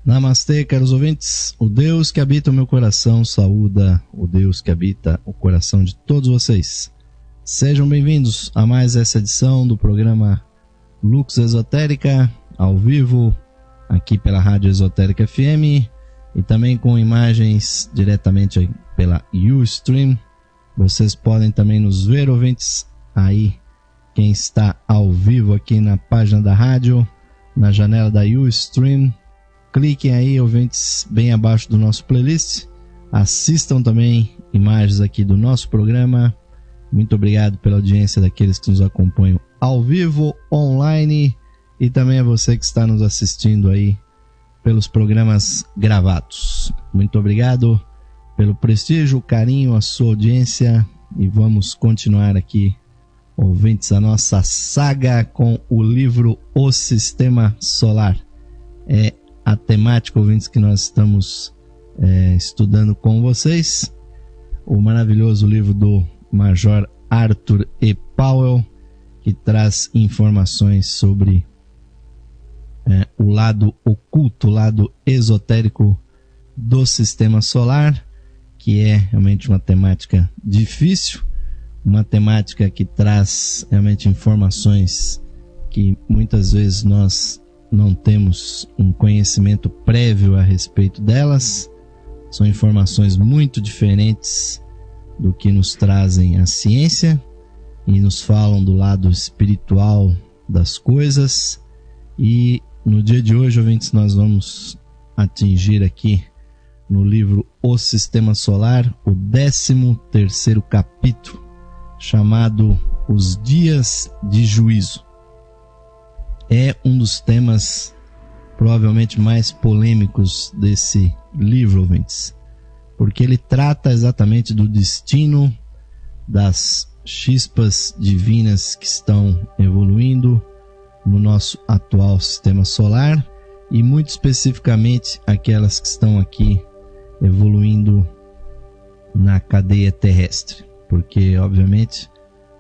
Namastê, caros ouvintes. O Deus que habita o meu coração saúda o Deus que habita o coração de todos vocês. Sejam bem-vindos a mais essa edição do programa Lux Esotérica, ao vivo, aqui pela Rádio Esotérica FM e também com imagens diretamente pela Ustream. Vocês podem também nos ver, ouvintes, aí quem está ao vivo aqui na página da rádio, na janela da Ustream. Cliquem aí, ouvintes, bem abaixo do nosso playlist. Assistam também imagens aqui do nosso programa. Muito obrigado pela audiência daqueles que nos acompanham ao vivo, online, e também a você que está nos assistindo aí pelos programas gravados. Muito obrigado pelo prestígio, o carinho, a sua audiência, e vamos continuar aqui, ouvintes, a nossa saga com o livro O Sistema Solar. É a temática, ouvintes, que nós estamos estudando com vocês. O maravilhoso livro do Major Arthur E. Powell, que traz informações sobre o lado oculto, o lado esotérico do Sistema Solar, que é realmente uma temática difícil, uma temática que traz realmente informações que muitas vezes nós não temos um conhecimento prévio a respeito delas. São informações muito diferentes do que nos trazem a ciência e nos falam do lado espiritual das coisas. E no dia de hoje, ouvintes, nós vamos atingir aqui no livro O Sistema Solar o 13º capítulo, chamado Os Dias de Juízo. É um dos temas provavelmente mais polêmicos desse livro, ouvintes, porque ele trata exatamente do destino das chispas divinas que estão evoluindo no nosso atual sistema solar, e muito especificamente aquelas que estão aqui evoluindo na cadeia terrestre, porque obviamente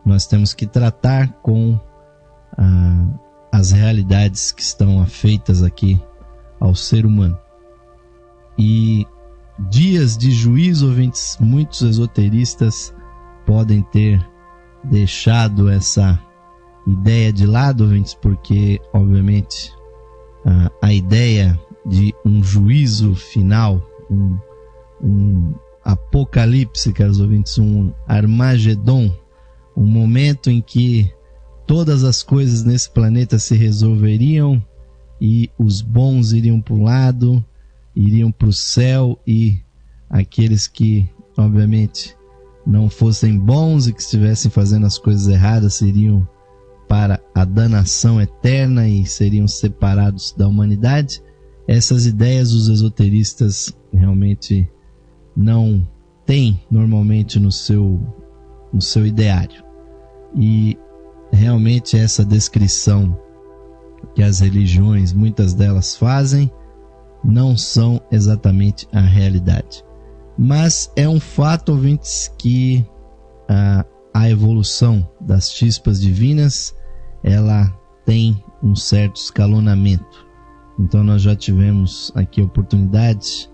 nós temos que tratar com as realidades que estão afeitas aqui ao ser humano. E dias de juízo, ouvintes, muitos esoteristas podem ter deixado essa ideia de lado, ouvintes, porque obviamente a ideia de um juízo final, um apocalipse, caros ouvintes, um Armagedon, um momento em que todas as coisas nesse planeta se resolveriam e os bons iriam para um lado, iriam para o céu, e aqueles que obviamente não fossem bons e que estivessem fazendo as coisas erradas iriam para a danação eterna e seriam separados da humanidade. Essas ideias os esoteristas realmente não têm normalmente no seu ideário. E realmente essa descrição que as religiões, muitas delas, fazem, não são exatamente a realidade. Mas é um fato, ouvintes, que a evolução das chispas divinas, ela tem um certo escalonamento. Então nós já tivemos aqui a oportunidade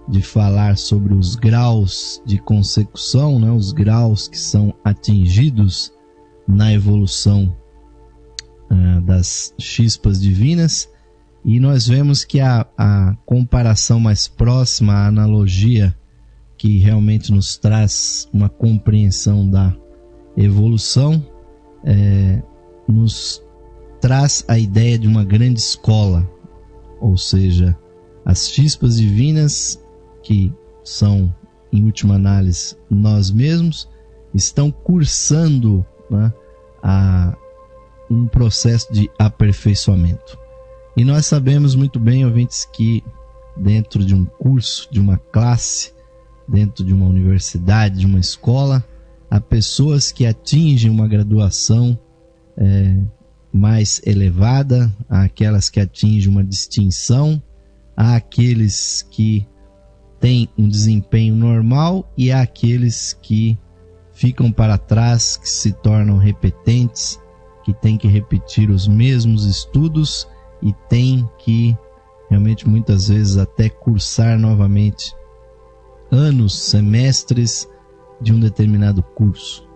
de falar sobre os graus de consecução, né? Os graus que são atingidos na evolução das chispas divinas, e nós vemos que a comparação mais próxima, a analogia que realmente nos traz uma compreensão da evolução, nos traz a ideia de uma grande escola, ou seja, as chispas divinas, que são, em última análise, nós mesmos, estão cursando, né, um processo de aperfeiçoamento. E nós sabemos muito bem, ouvintes, que dentro de um curso, de uma classe, dentro de uma universidade, de uma escola, há pessoas que atingem uma graduação mais elevada, há aquelas que atingem uma distinção, há aqueles que têm um desempenho normal e há aqueles que ficam para trás, que se tornam repetentes, que têm que repetir os mesmos estudos e têm que realmente muitas vezes até cursar novamente anos, semestres de um determinado curso.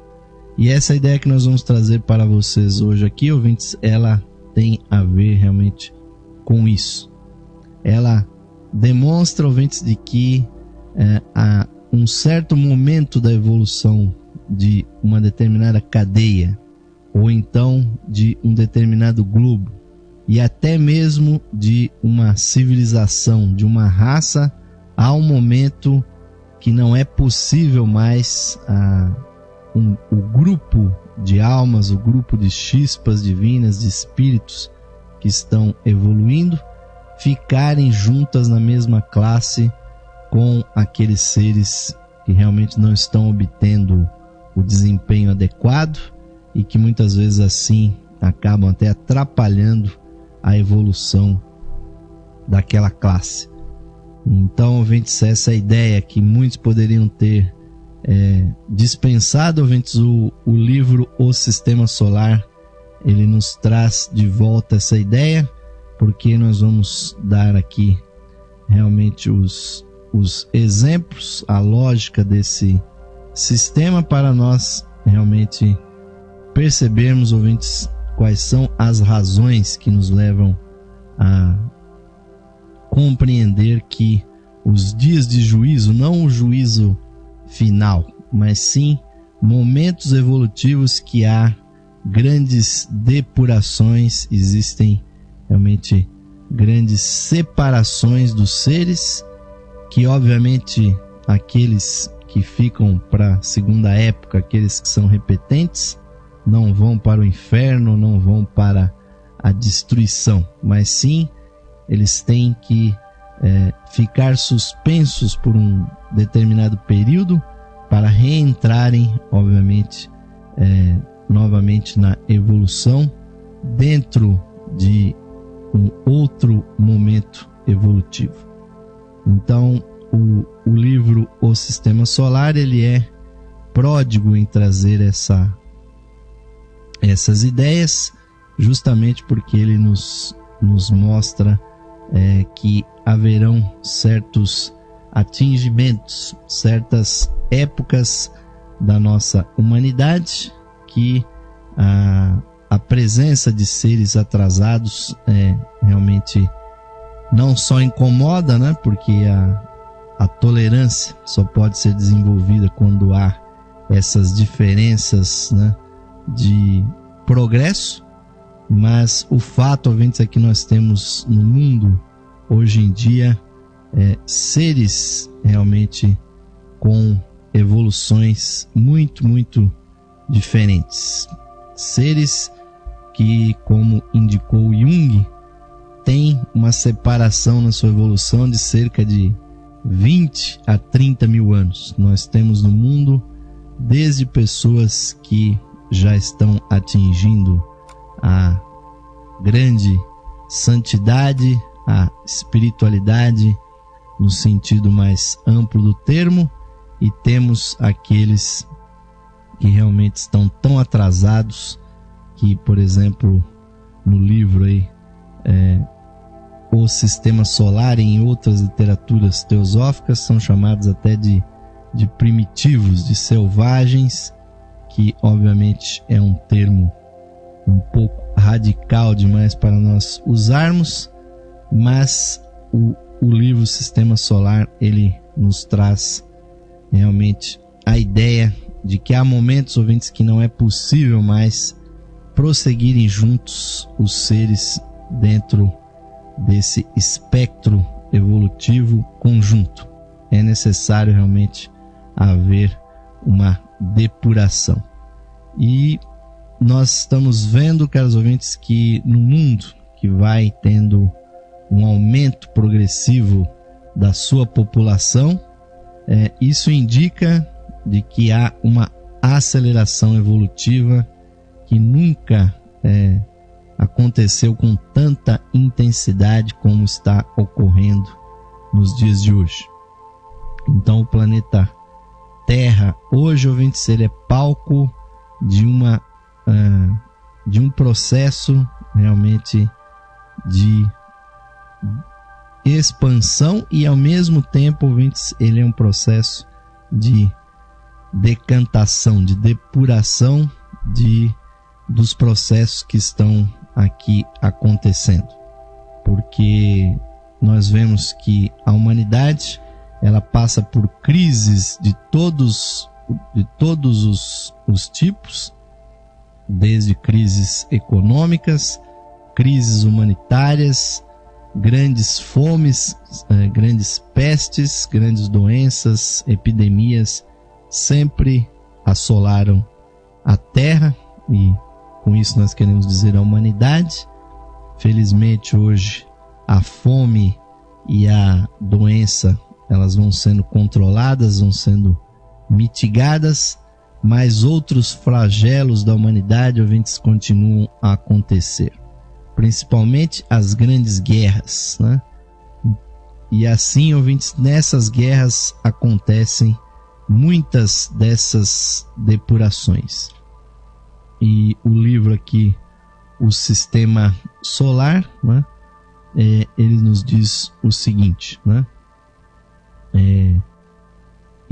E essa ideia que nós vamos trazer para vocês hoje aqui, ouvintes, ela tem a ver realmente com isso. Ela demonstra, ouvintes, de que há um certo momento da evolução de uma determinada cadeia, ou então de um determinado globo, e até mesmo de uma civilização, de uma raça, há um momento que não é possível mais o grupo de almas, o grupo de chispas divinas, de espíritos que estão evoluindo, ficarem juntas na mesma classe com aqueles seres que realmente não estão obtendo o desempenho adequado e que muitas vezes assim acabam até atrapalhando a evolução daquela classe. Então, ouvintes, essa ideia que muitos poderiam ter dispensado, ouvintes, o livro O Sistema Solar, ele nos traz de volta essa ideia, porque nós vamos dar aqui realmente os exemplos, a lógica desse sistema para nós realmente percebermos, ouvintes, quais são as razões que nos levam a compreender que os dias de juízo, não o juízo final, mas sim momentos evolutivos que há grandes depurações, existem realmente grandes separações dos seres, que obviamente aqueles que ficam para a segunda época, aqueles que são repetentes, não vão para o inferno, não vão para a destruição, mas sim eles têm que ficar suspensos por um determinado período para reentrarem, obviamente, novamente na evolução dentro de um outro momento evolutivo. Então, o livro O Sistema Solar, ele é pródigo em trazer essas ideias, justamente porque ele nos mostra que haverão certos atingimentos, certas épocas da nossa humanidade que a presença de seres atrasados realmente não só incomoda, né? Porque a tolerância só pode ser desenvolvida quando há essas diferenças, né, de progresso, mas o fato, ouvintes, é que nós temos no mundo hoje em dia seres realmente com evoluções muito, muito diferentes. Seres que, como indicou Jung, tem uma separação na sua evolução de cerca de 20 a 30 mil anos. Nós temos no mundo desde pessoas que já estão atingindo a grande santidade, a espiritualidade no sentido mais amplo do termo, e temos aqueles que realmente estão tão atrasados que, por exemplo, no livro aí, O Sistema Solar e em outras literaturas teosóficas são chamados até de primitivos, de selvagens, que obviamente é um termo um pouco radical demais para nós usarmos, mas o livro Sistema Solar, ele nos traz realmente a ideia de que há momentos, ouvintes, que não é possível mais prosseguirem juntos os seres dentro desse espectro evolutivo conjunto. É necessário realmente haver uma depuração. E nós estamos vendo, caros ouvintes, que no mundo que vai tendo um aumento progressivo da sua população, isso indica de que há uma aceleração evolutiva que nunca aconteceu com tanta intensidade como está ocorrendo nos dias de hoje. Então o planeta Terra hoje, ouvintes, ele é palco de um processo realmente de expansão e ao mesmo tempo, ouvintes, ele é um processo de decantação, de depuração dos processos que estão aqui acontecendo. Porque nós vemos que a humanidade ela passa por crises de todos os tipos, desde crises econômicas, crises humanitárias, grandes fomes, grandes pestes, grandes doenças, epidemias, sempre assolaram a Terra, e com isso nós queremos dizer a humanidade. Felizmente hoje a fome e a doença elas vão sendo controladas, vão sendo mitigadas, mas outros flagelos da humanidade, ouvintes, continuam a acontecer. Principalmente as grandes guerras, né? E assim, ouvintes, nessas guerras acontecem muitas dessas depurações. E o livro aqui, O Sistema Solar, né? Ele nos diz o seguinte, né?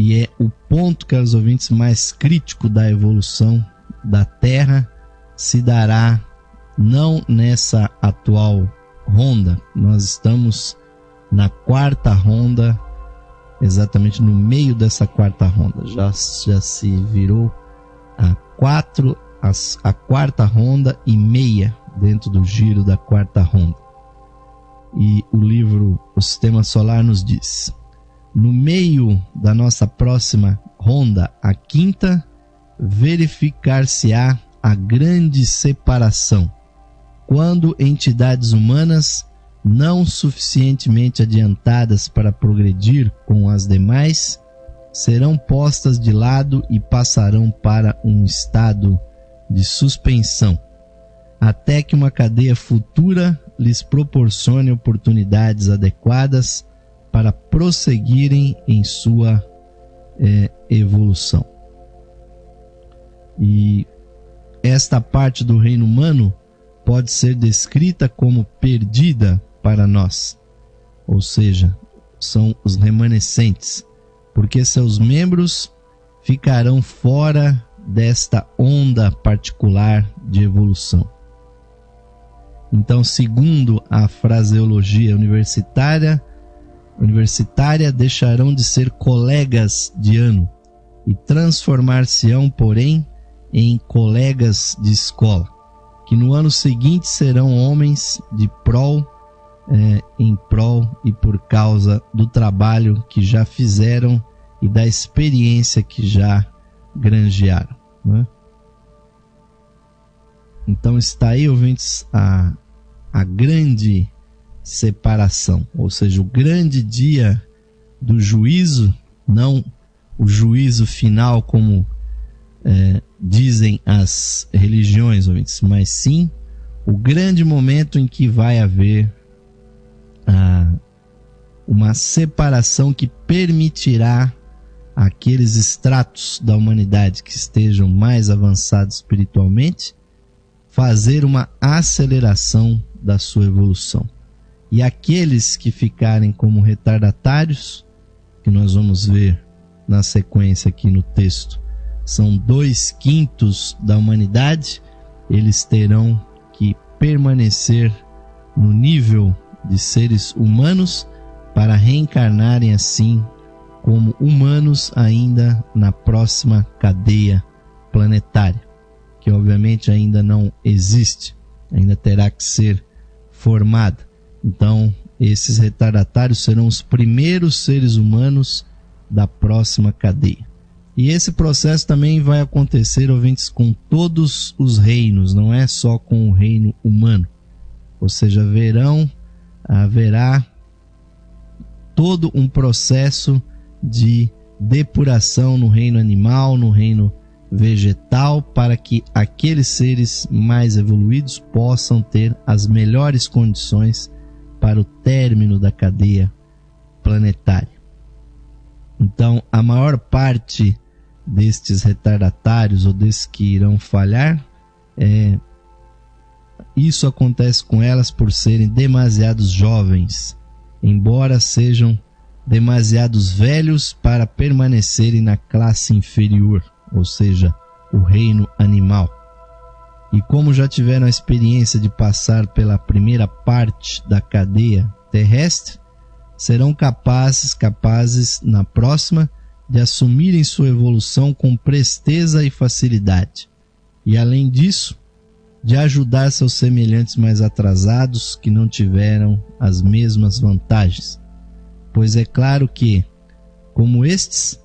E é o ponto, caros ouvintes, mais crítico da evolução da Terra se dará não nessa atual ronda. Nós estamos na quarta ronda, exatamente no meio dessa quarta ronda. Já se virou a quarta ronda e meia dentro do giro da quarta ronda. E o livro O Sistema Solar nos diz: no meio da nossa próxima ronda, a quinta, verificar-se-á a grande separação, quando entidades humanas não suficientemente adiantadas para progredir com as demais serão postas de lado e passarão para um estado de suspensão, até que uma cadeia futura lhes proporcione oportunidades adequadas para prosseguirem em sua evolução. E esta parte do reino humano pode ser descrita como perdida para nós, ou seja, são os remanescentes, porque seus membros ficarão fora desta onda particular de evolução. Então, segundo a fraseologia universitária, deixarão de ser colegas de ano e transformar-se-ão, porém, em colegas de escola, que no ano seguinte serão homens de prol, em prol e por causa do trabalho que já fizeram e da experiência que já granjearam, né? Então está aí, ouvintes, a grande separação, ou seja, o grande dia do juízo, não o juízo final como dizem as religiões, ouvintes, mas sim o grande momento em que vai haver uma separação que permitirá àqueles estratos da humanidade que estejam mais avançados espiritualmente fazer uma aceleração da sua evolução. E aqueles que ficarem como retardatários, que nós vamos ver na sequência aqui no texto, são 2/5 da humanidade, eles terão que permanecer no nível de seres humanos para reencarnarem assim como humanos ainda na próxima cadeia planetária, que obviamente ainda não existe, ainda terá que ser formada. Então, esses retardatários serão os primeiros seres humanos da próxima cadeia. E esse processo também vai acontecer, ouvintes, com todos os reinos, não é só com o reino humano. Ou seja, haverá todo um processo de depuração no reino animal, no reino vegetal, para que aqueles seres mais evoluídos possam ter as melhores condições para o término da cadeia planetária. Então, a maior parte destes retardatários ou desses que irão falhar, isso acontece com elas por serem demasiados jovens embora sejam demasiados velhos para permanecerem na classe inferior, ou seja, o reino animal. E como já tiveram a experiência de passar pela primeira parte da cadeia terrestre, serão capazes na próxima de assumirem sua evolução com presteza e facilidade. E além disso, de ajudar seus semelhantes mais atrasados que não tiveram as mesmas vantagens. Pois é claro que, como estes,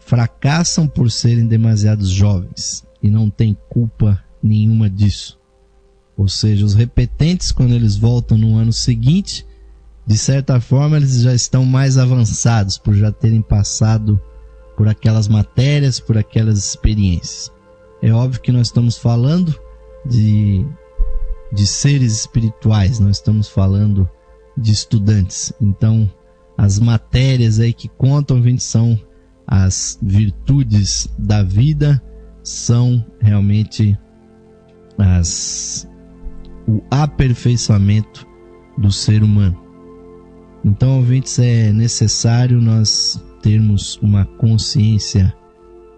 fracassam por serem demasiados jovens e não têm culpa nenhuma disso. Ou seja, os repetentes, quando eles voltam no ano seguinte, de certa forma eles já estão mais avançados por já terem passado por aquelas matérias, por aquelas experiências. É óbvio que nós estamos falando de seres espirituais, nós estamos falando de estudantes. Então, as matérias aí que contam, gente, são as virtudes da vida, são realmente o aperfeiçoamento do ser humano. Então, ouvintes, é necessário nós termos uma consciência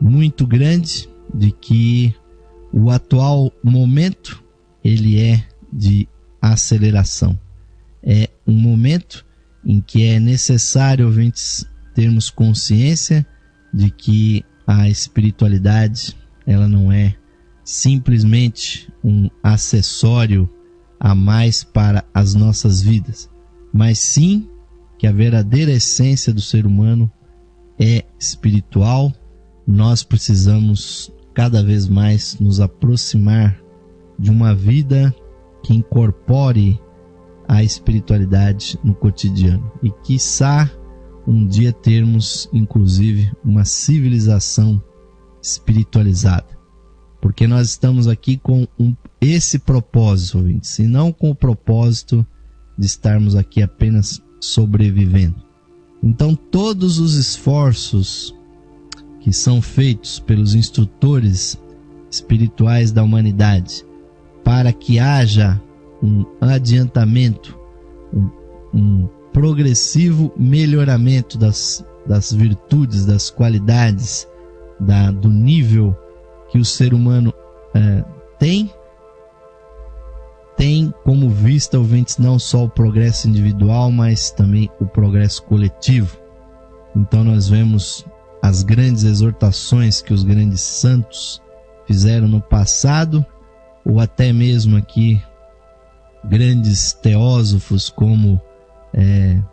muito grande de que o atual momento ele é de aceleração. É um momento em que é necessário, ouvintes, termos consciência de que a espiritualidade ela não é simplesmente um acessório a mais para as nossas vidas, mas sim que a verdadeira essência do ser humano é espiritual. Nós precisamos cada vez mais nos aproximar de uma vida que incorpore a espiritualidade no cotidiano e quiçá um dia termos inclusive uma civilização espiritualizada, porque nós estamos aqui com esse propósito, ouvintes, e não com o propósito de estarmos aqui apenas sobrevivendo. Então todos os esforços que são feitos pelos instrutores espirituais da humanidade para que haja um adiantamento, um progressivo melhoramento das virtudes, das qualidades, do nível que o ser humano tem como vista, ouvintes, não só o progresso individual, mas também o progresso coletivo. Então nós vemos as grandes exortações que os grandes santos fizeram no passado, ou até mesmo aqui grandes teósofos como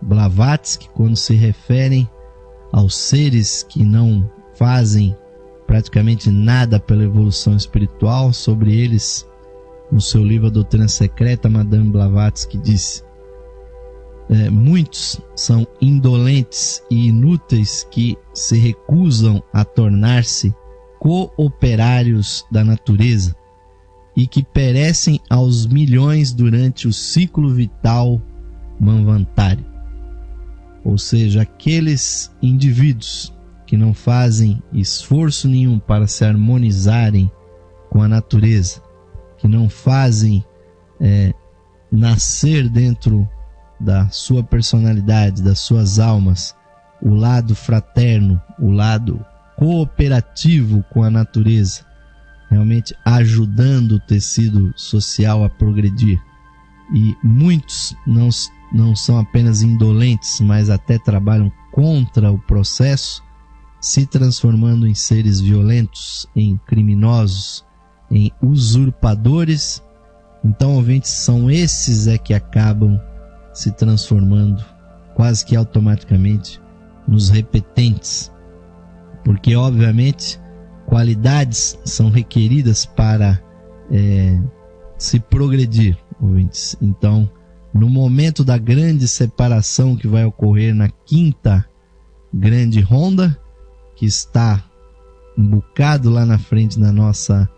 Blavatsky, quando se referem aos seres que não fazem praticamente nada pela evolução espiritual. Sobre eles, no seu livro A Doutrina Secreta, Madame Blavatsky disse: muitos são indolentes e inúteis que se recusam a tornar-se cooperários da natureza e que perecem aos milhões durante o ciclo vital manvantário. Ou seja, aqueles indivíduos que não fazem esforço nenhum para se harmonizarem com a natureza, que não fazem nascer dentro da sua personalidade, das suas almas, o lado fraterno, o lado cooperativo com a natureza, realmente ajudando o tecido social a progredir. E muitos não são apenas indolentes, mas até trabalham contra o processo, se transformando em seres violentos, em criminosos, em usurpadores. Então, ouvintes, são esses que acabam se transformando quase que automaticamente nos repetentes, porque obviamente qualidades são requeridas para se progredir, ouvintes. Então, no momento da grande separação que vai ocorrer na quinta grande ronda, que está um bocado lá na frente da nossa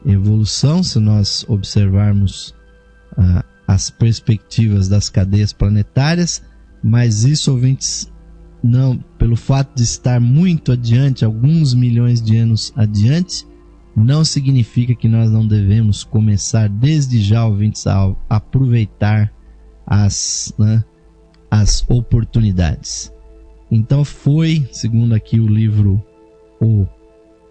evolução, se nós observarmos as perspectivas das cadeias planetárias, mas isso, ouvintes, não, pelo fato de estar muito adiante, alguns milhões de anos adiante, não significa que nós não devemos começar desde já, ouvintes, a aproveitar as oportunidades. Então foi, segundo aqui o livro O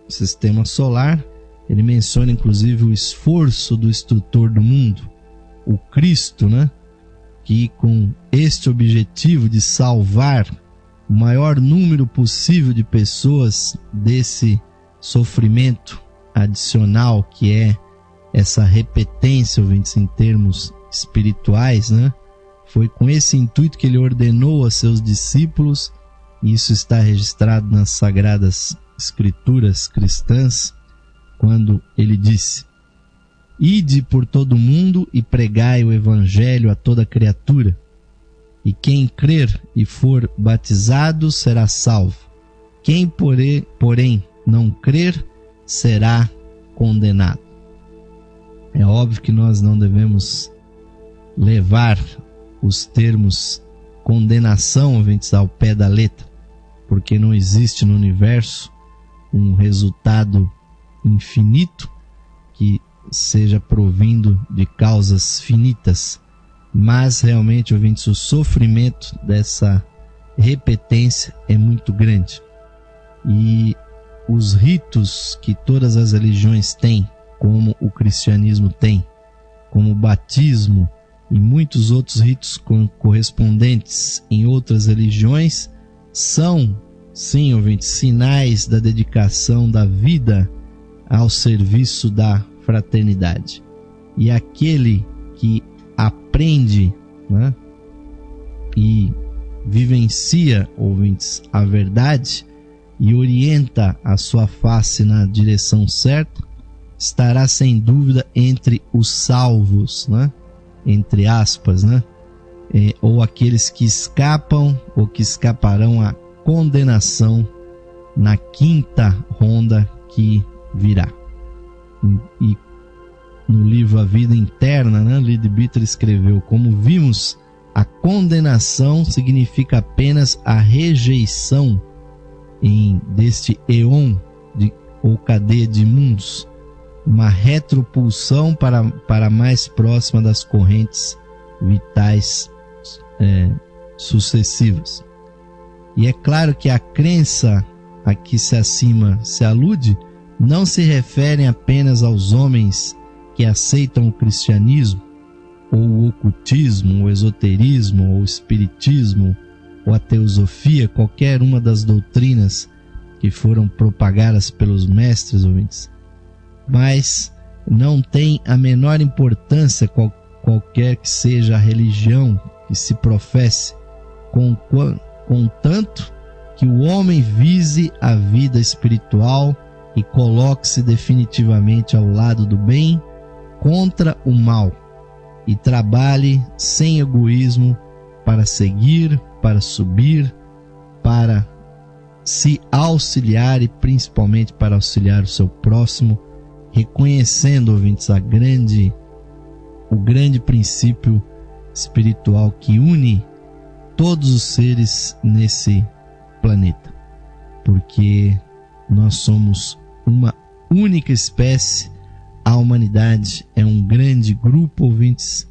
Sistema Solar, ele menciona inclusive o esforço do instrutor do mundo, o Cristo, né? Que com este objetivo de salvar o maior número possível de pessoas desse sofrimento adicional que é essa repetência, ouvintes, em termos espirituais, né? Foi com esse intuito que ele ordenou a seus discípulos, e isso está registrado nas Sagradas Escrituras cristãs, quando ele disse: Ide por todo o mundo e pregai o evangelho a toda criatura, e quem crer e for batizado será salvo. Quem, porém, não crer será condenado. É óbvio que nós não devemos levar os termos condenação, ouvintes, ao pé da letra, porque não existe no universo um resultado infinito que seja provindo de causas finitas, mas realmente, ouvintes, o sofrimento dessa repetência é muito grande. E os ritos que todas as religiões têm, como o cristianismo tem, como o batismo e muitos outros ritos correspondentes em outras religiões, são, sim, ouvintes, sinais da dedicação da vida ao serviço da fraternidade. E aquele que aprende, né, e vivencia, ouvintes, a verdade e orienta a sua face na direção certa, estará sem dúvida entre os salvos, né? Entre aspas, né? Ou aqueles que escapam ou que escaparão à condenação na quinta ronda que virá. E no livro A Vida Interna, né, Leadbeater escreveu: como vimos, a condenação significa apenas a rejeição deste éon ou cadeia de mundos, uma retropulsão para mais próxima das correntes vitais sucessivas. E é claro que a crença a que se acima se alude não se refere apenas aos homens que aceitam o cristianismo, ou o ocultismo, o esoterismo, ou o espiritismo, ou a teosofia, qualquer uma das doutrinas que foram propagadas pelos mestres, ouvintes. Mas não tem a menor importância qualquer que seja a religião que se professe, contanto que o homem vise a vida espiritual e coloque-se definitivamente ao lado do bem contra o mal, e trabalhe sem egoísmo para seguir, para subir, para se auxiliar e principalmente para auxiliar o seu próximo, reconhecendo, ouvintes, o grande princípio espiritual que une todos os seres nesse planeta, porque nós somos uma única espécie. A humanidade é um grande grupo, ouvintes.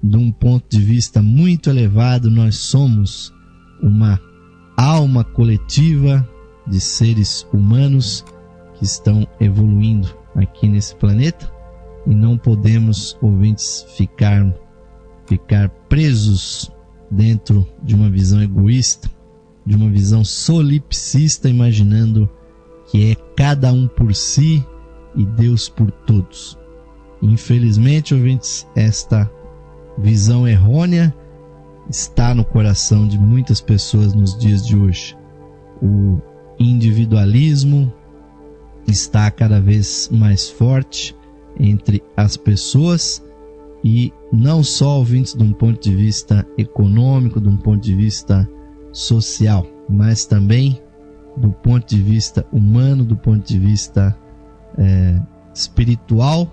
De um ponto de vista muito elevado, nós somos uma alma coletiva de seres humanos que estão evoluindo aqui nesse planeta, e não podemos, ouvintes, ficar presos dentro de uma visão egoísta, de uma visão solipsista, imaginando que é cada um por si e Deus por todos. Infelizmente, ouvintes, esta visão errônea está no coração de muitas pessoas nos dias de hoje. O individualismo está cada vez mais forte entre as pessoas, e não só, ouvintes, de um ponto de vista econômico, de um ponto de vista social, mas também do ponto de vista humano, do ponto de vista espiritual,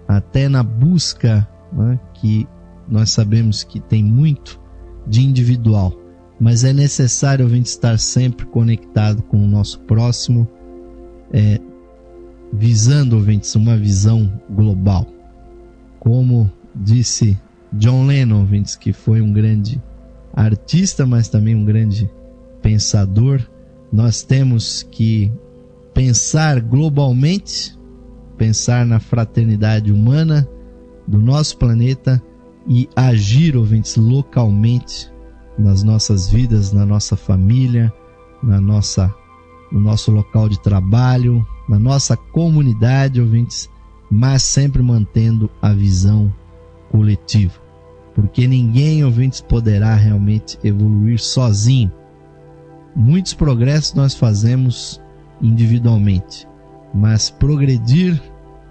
até na busca, né, que nós sabemos que tem muito de individual, mas é necessário, ouvinte, estar sempre conectado com o nosso próximo, visando, ouvintes, uma visão global. Como disse John Lennon, ouvintes, que foi um grande artista, mas também um grande pensador. Nós temos que pensar globalmente, pensar na fraternidade humana do nosso planeta e agir, ouvintes, localmente nas nossas vidas, na nossa família, no nosso local de trabalho, na nossa comunidade, ouvintes, mas sempre mantendo a visão coletiva, porque ninguém, ouvintes, poderá realmente evoluir sozinho. Muitos progressos nós fazemos individualmente, mas progredir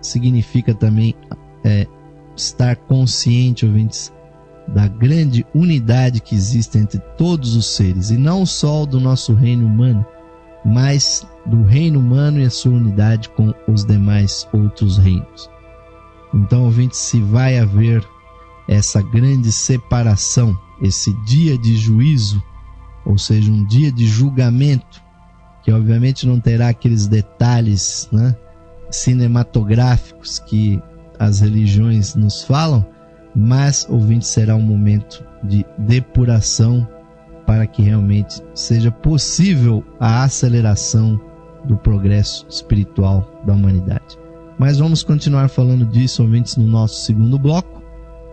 significa também estar consciente, ouvintes, da grande unidade que existe entre todos os seres, e não só do nosso reino humano, mas do reino humano e a sua unidade com os demais outros reinos. Então, ouvintes, se vai haver essa grande separação, esse dia de juízo, ou seja, um dia de julgamento, que obviamente não terá aqueles detalhes, né, cinematográficos que as religiões nos falam, mas, ouvintes, será um momento de depuração para que realmente seja possível a aceleração do progresso espiritual da humanidade. Mas vamos continuar falando disso, ouvintes, no nosso segundo bloco.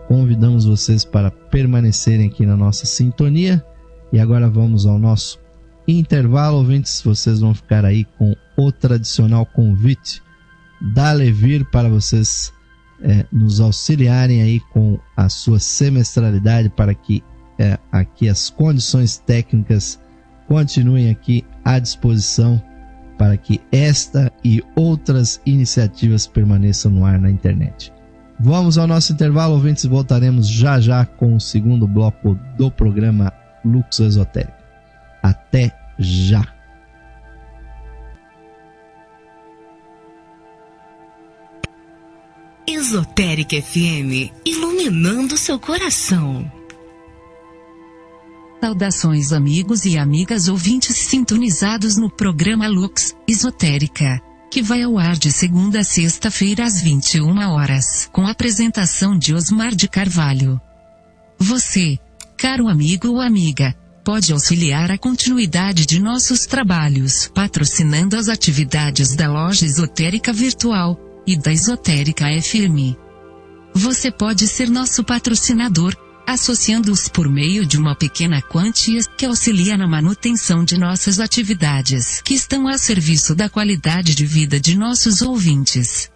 Convidamos vocês para permanecerem aqui na nossa sintonia. E agora vamos ao nosso intervalo, ouvintes. Vocês vão ficar aí com o tradicional convite da Levir para vocês nos auxiliarem aí com a sua semestralidade, para que aqui as condições técnicas continuem aqui à disposição para que esta e outras iniciativas permaneçam no ar na internet. Vamos ao nosso intervalo, ouvintes, e voltaremos já já com o segundo bloco do programa Luxo Esotérico. Até já! Esotérica FM, iluminando seu coração. Saudações, amigos e amigas ouvintes sintonizados no programa Lux Esotérica, que vai ao ar de segunda a sexta-feira às 21 horas, com a apresentação de Osmar de Carvalho. Você, caro amigo ou amiga, pode auxiliar a continuidade de nossos trabalhos patrocinando as atividades da Loja Esotérica Virtual e da Esotérica FM. Você pode ser nosso patrocinador, associando-os por meio de uma pequena quantia que auxilia na manutenção de nossas atividades, que estão a serviço da qualidade de vida de nossos ouvintes.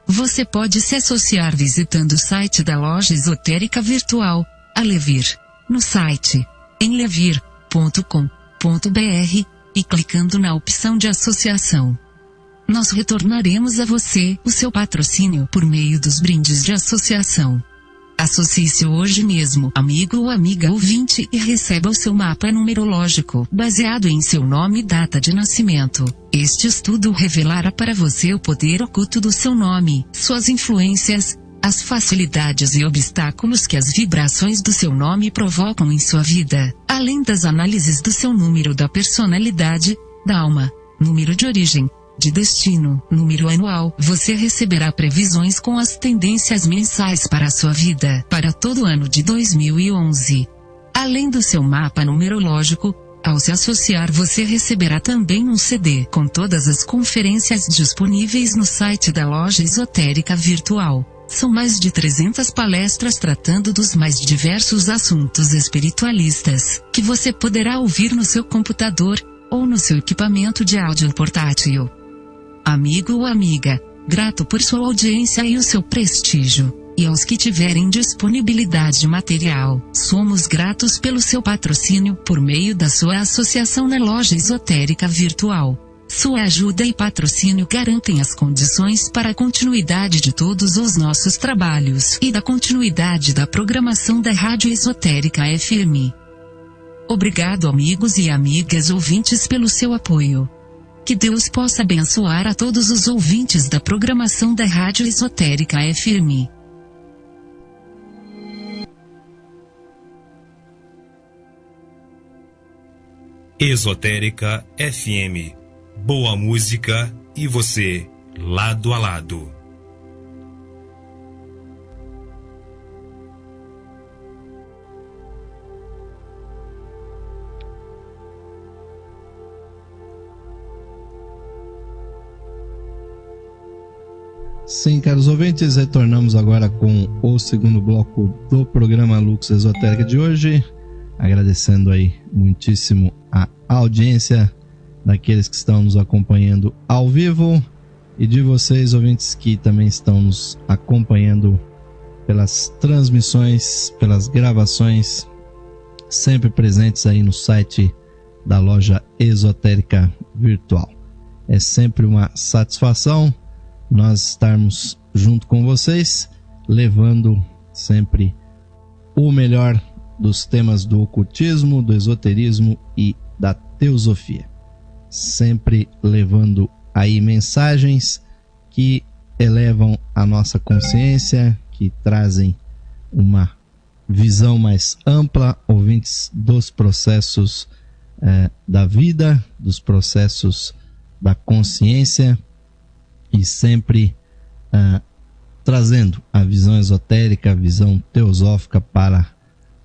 Você pode se associar visitando o site da Loja Esotérica Virtual, a Levir, no site em levir.com.br e clicando na opção de associação. Nós retornaremos a você o seu patrocínio por meio dos brindes de associação. Associe-se hoje mesmo, amigo ou amiga ouvinte, e receba o seu mapa numerológico, baseado em seu nome e data de nascimento. Este estudo revelará para você o poder oculto do seu nome, suas influências, as facilidades e obstáculos que as vibrações do seu nome provocam em sua vida, além das análises do seu número da personalidade, da alma, número de origem, de destino, número anual. Você receberá previsões com as tendências mensais para a sua vida, para todo o ano de 2011. Além do seu mapa numerológico, ao se associar você receberá também um CD com todas as conferências disponíveis no site da Loja Esotérica Virtual. São mais de 300 palestras tratando dos mais diversos assuntos espiritualistas, que você poderá ouvir no seu computador, ou no seu equipamento de áudio portátil. Amigo ou amiga, grato por sua audiência e o seu prestígio, e aos que tiverem disponibilidade material, somos gratos pelo seu patrocínio por meio da sua associação na Loja Esotérica Virtual. Sua ajuda e patrocínio garantem as condições para a continuidade de todos os nossos trabalhos e da continuidade da programação da Rádio Esotérica FM. Obrigado, amigos e amigas ouvintes, pelo seu apoio. Que Deus possa abençoar a todos os ouvintes da programação da Rádio Esotérica FM. Esotérica FM. Boa música e você, lado a lado. Sim, caros ouvintes, retornamos agora com o segundo bloco do programa Lux Esotérica de hoje, agradecendo aí muitíssimo a audiência daqueles que estão nos acompanhando ao vivo e de vocês, ouvintes, que também estão nos acompanhando pelas transmissões, pelas gravações, sempre presentes aí no site da loja Esotérica Virtual. É sempre uma satisfação nós estarmos junto com vocês, levando sempre o melhor dos temas do ocultismo, do esoterismo e da teosofia. Sempre levando aí mensagens que elevam a nossa consciência, que trazem uma visão mais ampla, ouvintes, dos processos da vida, dos processos da consciência, e sempre trazendo a visão esotérica, a visão teosófica para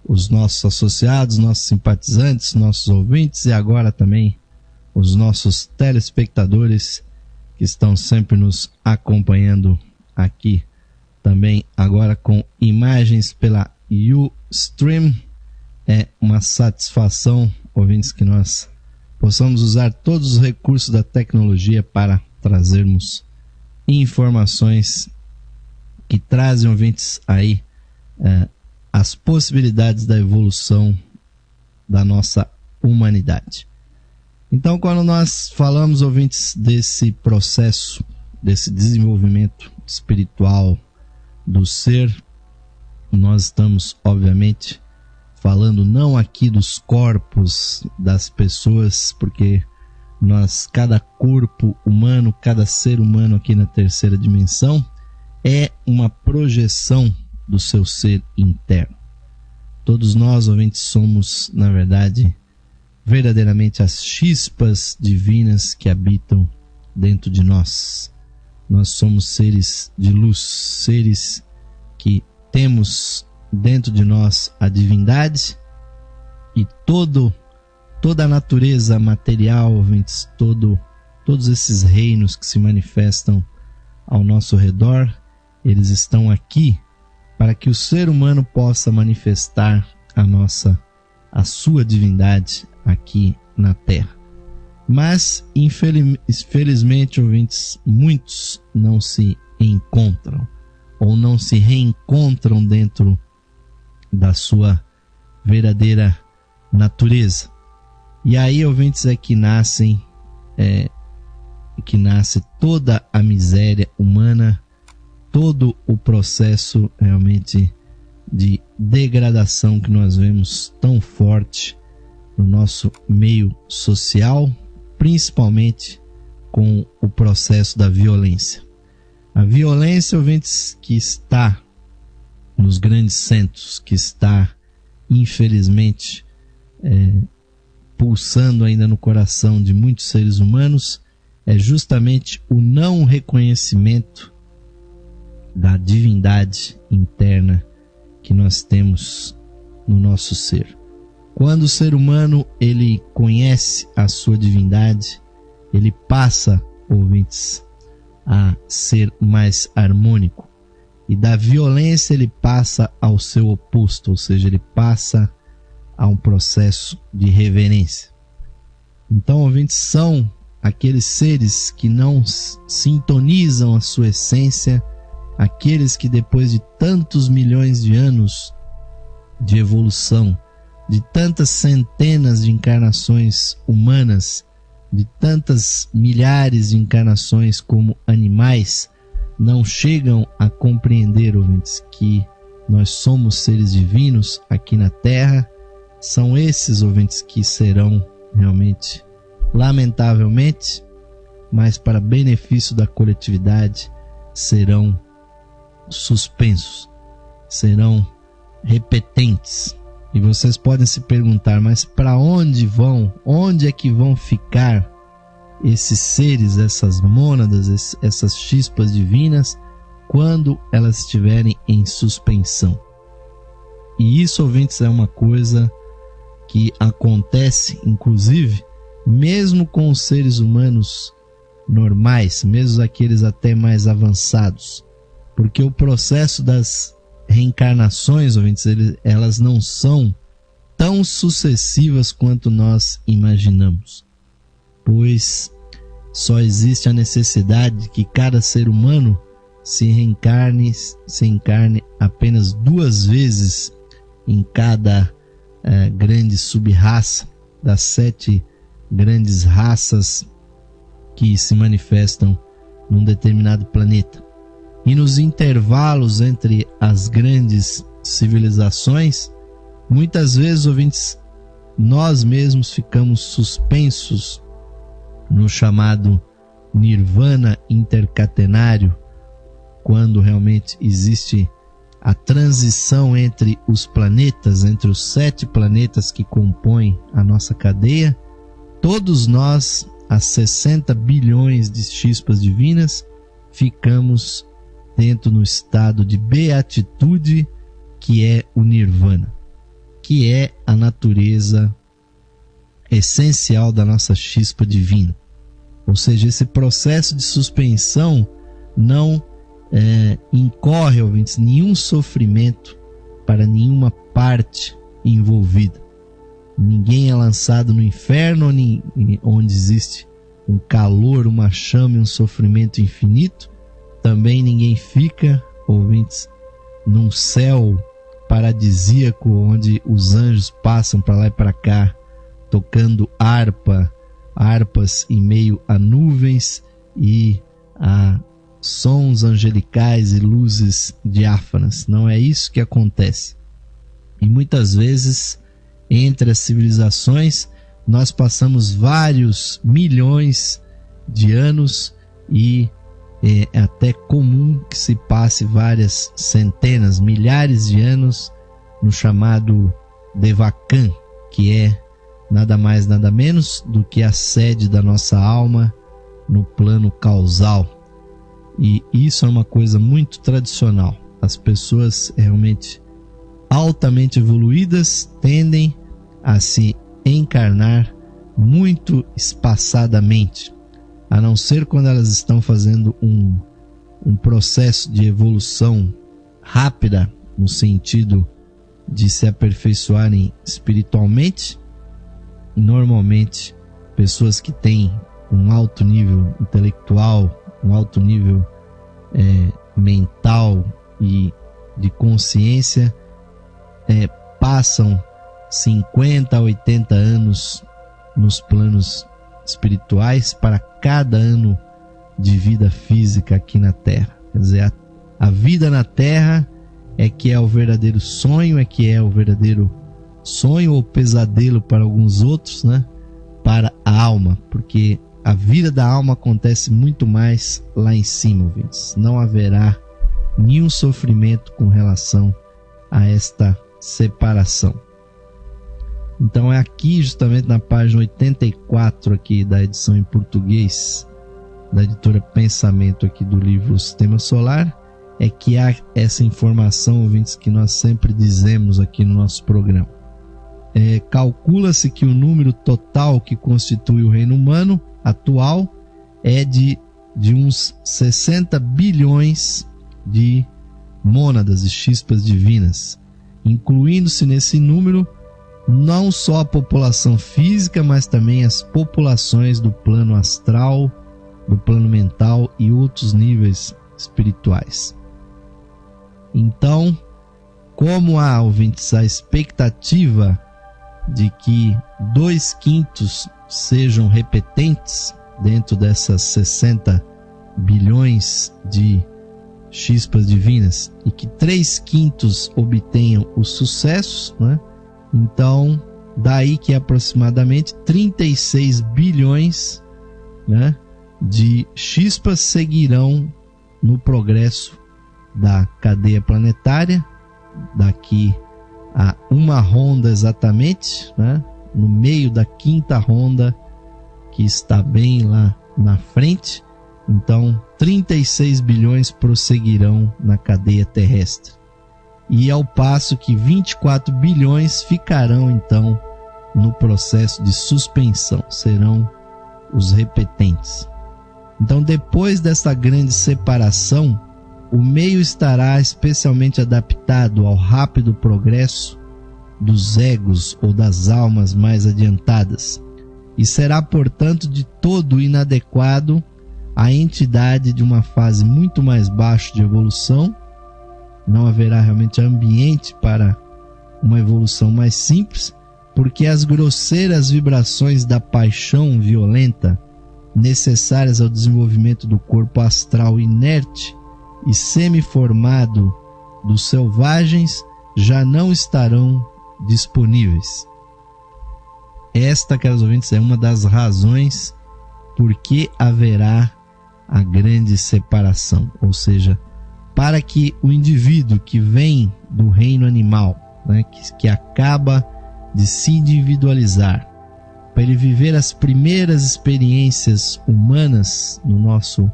os nossos associados, nossos simpatizantes, nossos ouvintes e agora também os nossos telespectadores que estão sempre nos acompanhando aqui também agora com imagens pela Ustream. É uma satisfação, ouvintes, que nós possamos usar todos os recursos da tecnologia para trazermos informações que trazem, ouvintes, aí as possibilidades da evolução da nossa humanidade. Então, quando nós falamos, ouvintes, desse processo, desse desenvolvimento espiritual do ser, nós estamos, obviamente, falando não aqui dos corpos das pessoas, porque cada corpo humano, cada ser humano aqui na terceira dimensão é uma projeção do seu ser interno. Todos nós, ouvintes, somos, na verdade, verdadeiramente as chispas divinas que habitam dentro de nós. Nós somos seres de luz, seres que temos dentro de nós a divindade, e toda a natureza material, ouvintes, todos esses reinos que se manifestam ao nosso redor, eles estão aqui para que o ser humano possa manifestar a sua divindade aqui na Terra. Mas, infelizmente, ouvintes, muitos não se encontram ou não se reencontram dentro da sua verdadeira natureza. E aí, ouvintes, é que nasce toda a miséria humana, todo o processo realmente de degradação que nós vemos tão forte no nosso meio social, principalmente com o processo da violência. A violência, ouvintes, que está nos grandes centros, que está, infelizmente, pulsando ainda no coração de muitos seres humanos, é justamente o não reconhecimento da divindade interna que nós temos no nosso ser. Quando o ser humano ele conhece a sua divindade, ele passa, ouvintes, a ser mais harmônico, e da violência ele passa ao seu oposto, ou seja, ele passa a um processo de reverência. Então, ouvintes, são aqueles seres que não sintonizam a sua essência, aqueles que depois de tantos milhões de anos de evolução, de tantas centenas de encarnações humanas, de tantas milhares de encarnações como animais, não chegam a compreender, ouvintes, que nós somos seres divinos aqui na Terra. São esses, ouvintes, que serão realmente, lamentavelmente, mas para benefício da coletividade, serão suspensos, serão repetentes. E vocês podem se perguntar, mas para onde vão? Onde é que vão ficar esses seres, essas mônadas, essas chispas divinas, quando elas estiverem em suspensão? E isso, ouvintes, é uma coisa que acontece, inclusive, mesmo com os seres humanos normais, mesmo aqueles até mais avançados. Porque o processo das reencarnações, ouvintes, elas não são tão sucessivas quanto nós imaginamos. Pois só existe a necessidade de que cada ser humano se encarne apenas 2 vezes em cada grande sub-raça das 7 grandes raças que se manifestam num determinado planeta. E nos intervalos entre as grandes civilizações, muitas vezes, ouvintes, nós mesmos ficamos suspensos no chamado nirvana intercatenário, quando realmente existe a transição entre os planetas, entre os 7 planetas que compõem a nossa cadeia. Todos nós, as 60 bilhões de chispas divinas, ficamos dentro no estado de beatitude, que é o nirvana, que é a natureza essencial da nossa chispa divina. Ou seja, esse processo de suspensão não incorre, ouvintes, nenhum sofrimento para nenhuma parte envolvida. Ninguém é lançado no inferno, onde existe um calor, uma chama e um sofrimento infinito. Também ninguém fica, ouvintes, num céu paradisíaco, onde os anjos passam para lá e para cá, tocando harpas em meio a nuvens e a sons angelicais e luzes diáfanas. Não é isso que acontece. E muitas vezes, entre as civilizações, nós passamos vários milhões de anos e é até comum que se passe várias centenas, milhares de anos no chamado Devakan, que é nada mais, nada menos do que a sede da nossa alma no plano causal. E isso é uma coisa muito tradicional. As pessoas realmente altamente evoluídas tendem a se encarnar muito espaçadamente, a não ser quando elas estão fazendo um processo de evolução rápida, no sentido de se aperfeiçoarem espiritualmente. Normalmente, pessoas que têm um alto nível intelectual, um alto nível mental e de consciência, passam 50 a 80 anos nos planos espirituais para cada ano de vida física aqui na Terra. Quer dizer, a vida na Terra é que é o verdadeiro sonho, ou pesadelo para alguns outros, né? Para a alma, porque a vida da alma acontece muito mais lá em cima, ouvintes. Não haverá nenhum sofrimento com relação a esta separação. Então é aqui, justamente na página 84 aqui da edição em português da editora Pensamento aqui do livro Sistema Solar, é que há essa informação, ouvintes, que nós sempre dizemos aqui no nosso programa. Calcula-se que o número total que constitui o reino humano atual é de uns 60 bilhões de mônadas, de chispas divinas, incluindo-se nesse número não só a população física, mas também as populações do plano astral, do plano mental e outros níveis espirituais. Então, como há, ouvintes, a expectativa de que 2/5 sejam repetentes dentro dessas 60 bilhões de chispas divinas e que 3/5 obtenham o sucesso, né? Então, daí que aproximadamente 36 bilhões, né, de chispas seguirão no progresso da cadeia planetária, daqui a uma ronda exatamente, né, no meio da 5ª ronda, que está bem lá na frente. Então, 36 bilhões prosseguirão na cadeia terrestre. E ao passo que 24 bilhões ficarão então no processo de suspensão, serão os repetentes. Então, depois dessa grande separação, o meio estará especialmente adaptado ao rápido progresso dos egos ou das almas mais adiantadas, e será, portanto, de todo inadequado à entidade de uma fase muito mais baixa de evolução. Não haverá realmente ambiente para uma evolução mais simples, porque as grosseiras vibrações da paixão violenta necessárias ao desenvolvimento do corpo astral inerte e semi-formado dos selvagens já não estarão disponíveis. Esta, caros ouvintes, é uma das razões por que haverá a grande separação, ou seja, para que o indivíduo que vem do reino animal, né, que acaba de se individualizar, para ele viver as primeiras experiências humanas no nosso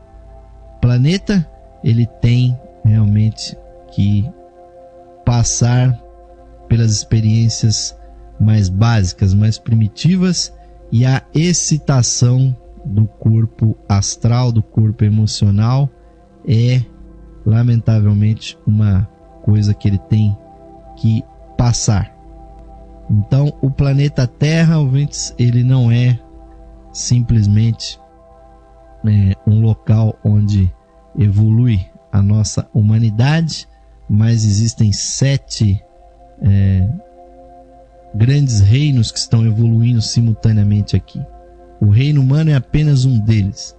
planeta, ele tem realmente que passar pelas experiências mais básicas, mais primitivas, e a excitação do corpo astral, do corpo emocional, é lamentavelmente uma coisa que ele tem que passar. Então, o planeta Terra, ouvintes, ele não é simplesmente um local onde evolui a nossa humanidade, mas existem 7 grandes reinos que estão evoluindo simultaneamente aqui. O reino humano é apenas um deles,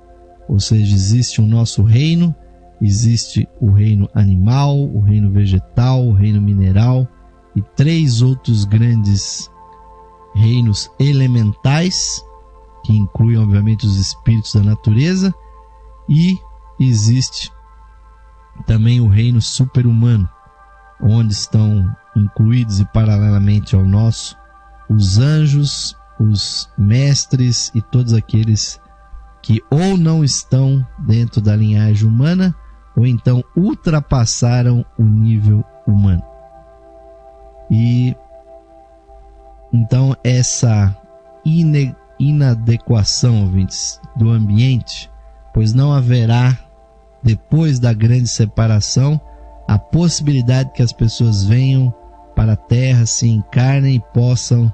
ou seja, existe o nosso reino, existe o reino animal, o reino vegetal, o reino mineral e 3 outros grandes reinos elementais, que incluem obviamente os espíritos da natureza, e existe também o reino super-humano, onde estão incluídos e paralelamente ao nosso os anjos, os mestres e todos aqueles que ou não estão dentro da linhagem humana ou então ultrapassaram o nível humano. E então essa inadequação, ouvintes, do ambiente, pois não haverá, depois da grande separação, a possibilidade que as pessoas venham para a Terra, se encarnem e possam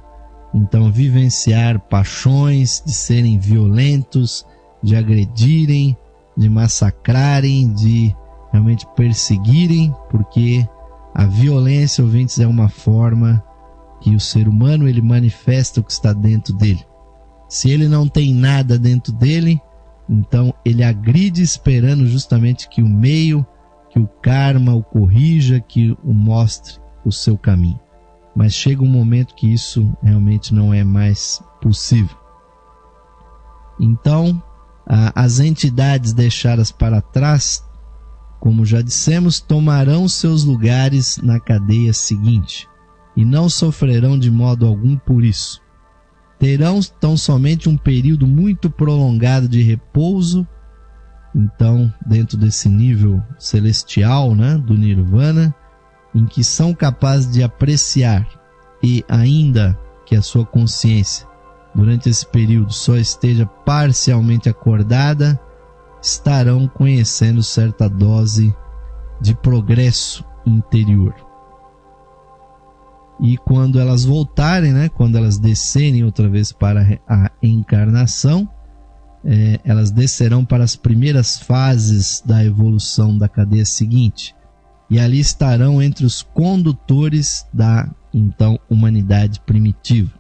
então vivenciar paixões, de serem violentos, de agredirem, de massacrarem, de realmente perseguirem, porque a violência, ouvintes, é uma forma que o ser humano ele manifesta o que está dentro dele. Se ele não tem nada dentro dele, então ele agride esperando justamente que o meio, que o karma o corrija, que o mostre o seu caminho. Mas chega um momento que isso realmente não é mais possível. Então, as entidades deixadas para trás, como já dissemos, tomarão seus lugares na cadeia seguinte e não sofrerão de modo algum por isso. Terão tão somente um período muito prolongado de repouso, então dentro desse nível celestial, né, do Nirvana, em que são capazes de apreciar, e ainda que a sua consciência durante esse período só esteja parcialmente acordada, estarão conhecendo certa dose de progresso interior. E quando elas voltarem, né, quando elas descerem outra vez para a encarnação, elas descerão para as primeiras fases da evolução da cadeia seguinte, e ali estarão entre os condutores da então humanidade primitiva.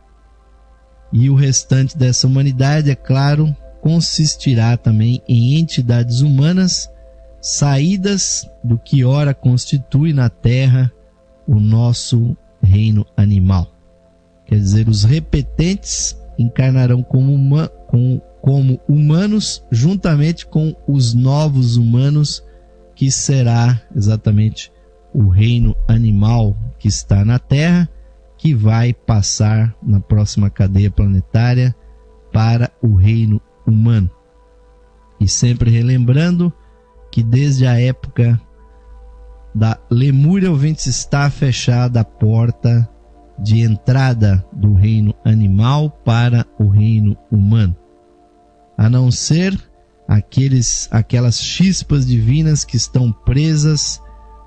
E o restante dessa humanidade, é claro, consistirá também em entidades humanas saídas do que ora constitui na Terra o nosso reino animal. Quer dizer, os repetentes encarnarão como humanos juntamente com os novos humanos, que será exatamente o reino animal que está na Terra, que vai passar na próxima cadeia planetária para o reino humano. E sempre relembrando que desde a época da Lemúria, ouvintes, está fechada a porta de entrada do reino animal para o reino humano, a não ser aquelas chispas divinas que estão presas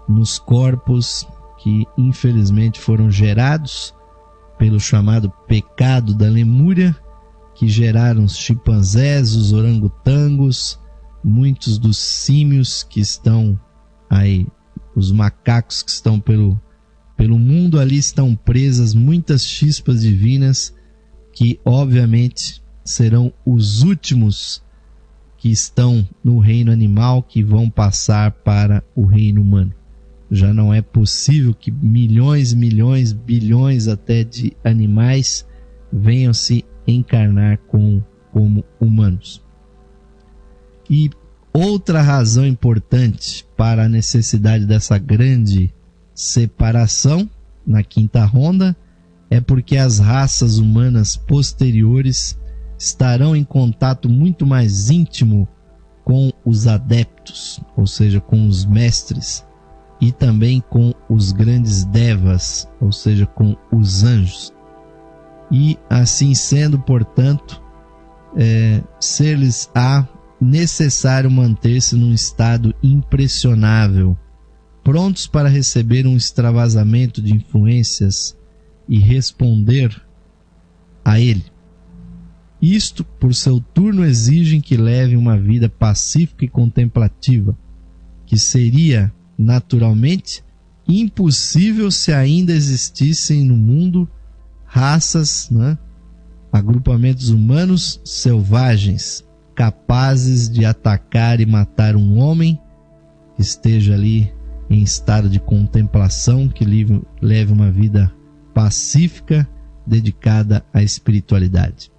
nos corpos que infelizmente foram gerados pelo chamado pecado da lemúria, que geraram os chimpanzés, os orangotangos, muitos dos símios que estão aí, os macacos que estão pelo mundo, ali estão presas muitas chispas divinas que obviamente serão os últimos que estão no reino animal, que vão passar para o reino humano. Já não é possível que milhões, bilhões até de animais venham se encarnar como humanos. E outra razão importante para a necessidade dessa grande separação na quinta ronda é porque as raças humanas posteriores estarão em contato muito mais íntimo com os adeptos, ou seja, com os mestres, e também com os grandes devas, ou seja, com os anjos. E assim sendo, portanto, ser-lhes-á necessário manter-se num estado impressionável, prontos para receber um extravasamento de influências e responder a ele. Isto, por seu turno, exigem que levem uma vida pacífica e contemplativa, que seria, naturalmente, impossível se ainda existissem no mundo raças, agrupamentos humanos selvagens, capazes de atacar e matar um homem que esteja ali em estado de contemplação, que leve uma vida pacífica, dedicada à espiritualidade.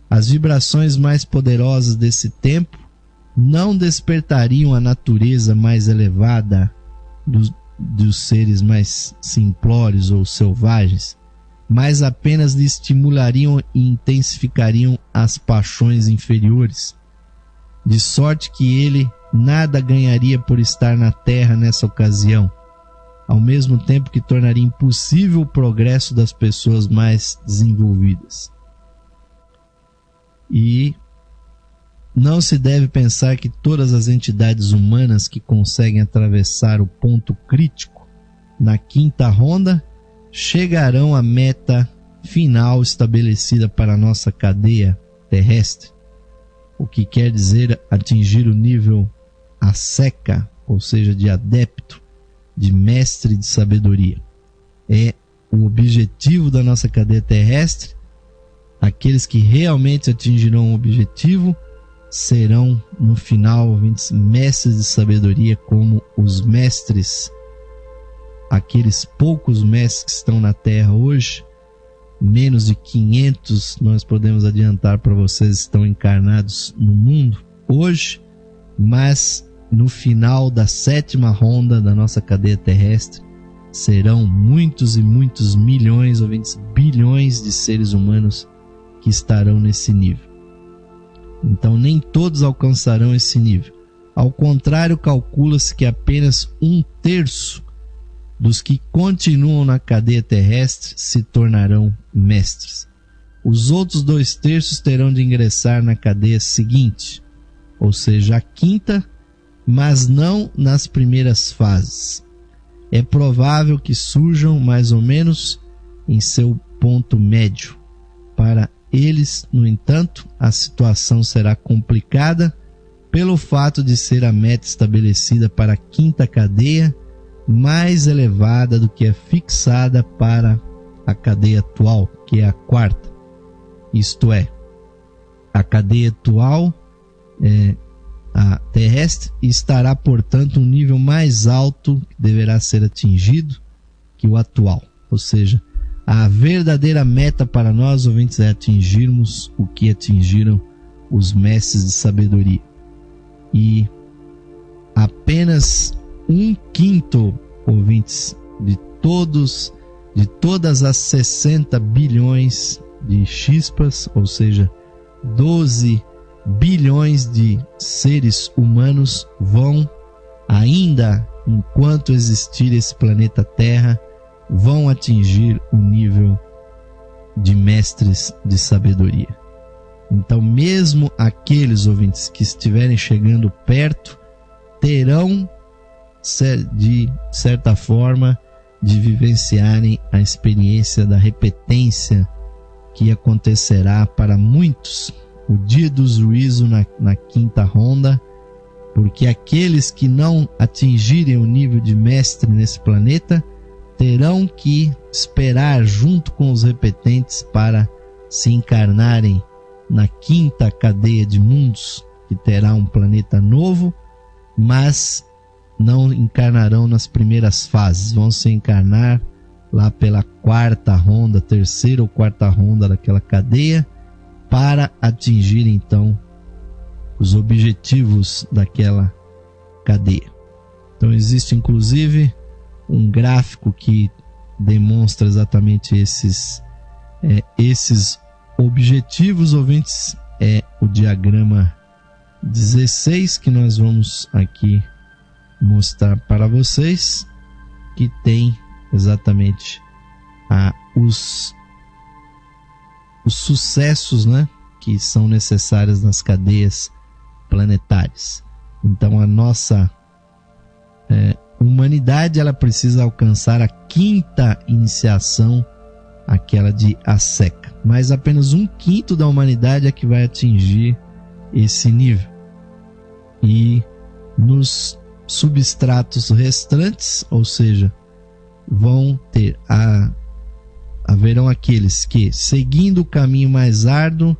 As vibrações mais poderosas desse tempo não despertariam a natureza mais elevada dos seres mais simplórios ou selvagens, mas apenas lhe estimulariam e intensificariam as paixões inferiores, de sorte que ele nada ganharia por estar na Terra nessa ocasião, ao mesmo tempo que tornaria impossível o progresso das pessoas mais desenvolvidas. E não se deve pensar que todas as entidades humanas que conseguem atravessar o ponto crítico na quinta ronda chegarão à meta final estabelecida para a nossa cadeia terrestre, o que quer dizer atingir o nível asceca, ou seja, de adepto, de mestre de sabedoria. É o objetivo da nossa cadeia terrestre. Aqueles que realmente atingirão o objetivo serão, no final, mestres de sabedoria, como os mestres, aqueles poucos mestres que estão na Terra hoje, menos de 500, nós podemos adiantar para vocês, estão encarnados no mundo hoje, mas no final da sétima ronda da nossa cadeia terrestre, serão muitos e muitos milhões ou bilhões de seres humanos que estarão nesse nível. Então nem todos alcançarão esse nível. Ao contrário, calcula-se que apenas 1/3 dos que continuam na cadeia terrestre se tornarão mestres. Os outros 2/3 terão de ingressar na cadeia seguinte, ou seja, a quinta, mas não nas primeiras fases. É provável que surjam mais ou menos em seu ponto médio. Para eles, no entanto, a situação será complicada pelo fato de ser a meta estabelecida para a quinta cadeia mais elevada do que é fixada para a cadeia atual, que é a quarta. Isto é, a cadeia atual, a terrestre, estará, portanto, um nível mais alto que deverá ser atingido que o atual. Ou seja, a verdadeira meta para nós, ouvintes, é atingirmos o que atingiram os mestres de sabedoria. E apenas 1/5, ouvintes, de todas as 60 bilhões de chispas, ou seja, 12 bilhões de seres humanos vão, ainda enquanto existir esse planeta Terra, vão atingir o nível de mestres de sabedoria. Então, mesmo aqueles ouvintes que estiverem chegando perto, terão, de certa forma, de vivenciarem a experiência da repetência que acontecerá para muitos, o dia do juízo na quinta ronda, porque aqueles que não atingirem o nível de mestre nesse planeta terão que esperar junto com os repetentes para se encarnarem na quinta cadeia de mundos, que terá um planeta novo, mas não encarnarão nas primeiras fases, vão se encarnar lá pela quarta ronda, terceira ou quarta ronda daquela cadeia, para atingir então os objetivos daquela cadeia. Então existe inclusive um gráfico que demonstra exatamente esses objetivos, ouvintes. É o diagrama 16 que nós vamos aqui mostrar para vocês, que tem exatamente os sucessos, né, que são necessários nas cadeias planetárias. Então a nossa humanidade, ela precisa alcançar a quinta iniciação, aquela de Aseca, mas apenas 1/5 da humanidade é que vai atingir esse nível. E nos substratos restantes, ou seja, haverão aqueles que, seguindo o caminho mais árduo,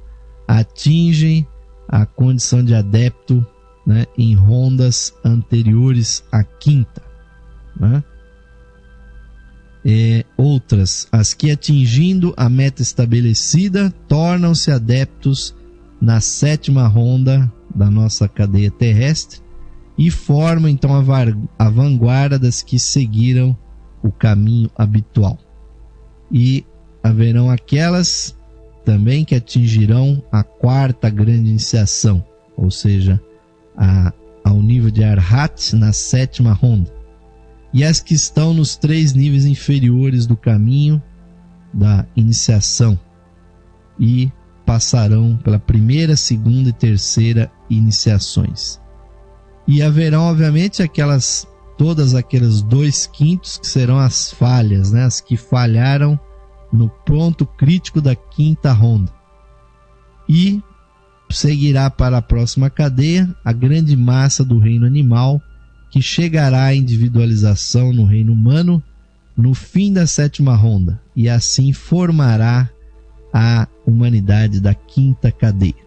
atingem a condição de adepto, né, em rondas anteriores à quinta, né? Outras, as que, atingindo a meta estabelecida, tornam-se adeptos na 7ª ronda da nossa cadeia terrestre e formam então a vanguarda das que seguiram o caminho habitual. E haverão aquelas também que atingirão a 4ª grande iniciação, ou seja, ao nível de Arhat na 7ª ronda. E as que estão nos 3 níveis inferiores do caminho da iniciação e passarão pela 1ª, 2ª e 3ª iniciações. E haverão, obviamente, todas aquelas 2/5 que serão as falhas, né? As que falharam no ponto crítico da 5ª ronda. E seguirá para a próxima cadeia a grande massa do reino animal, que chegará à individualização no reino humano no fim da 7ª ronda, e assim formará a humanidade da 5ª cadeia.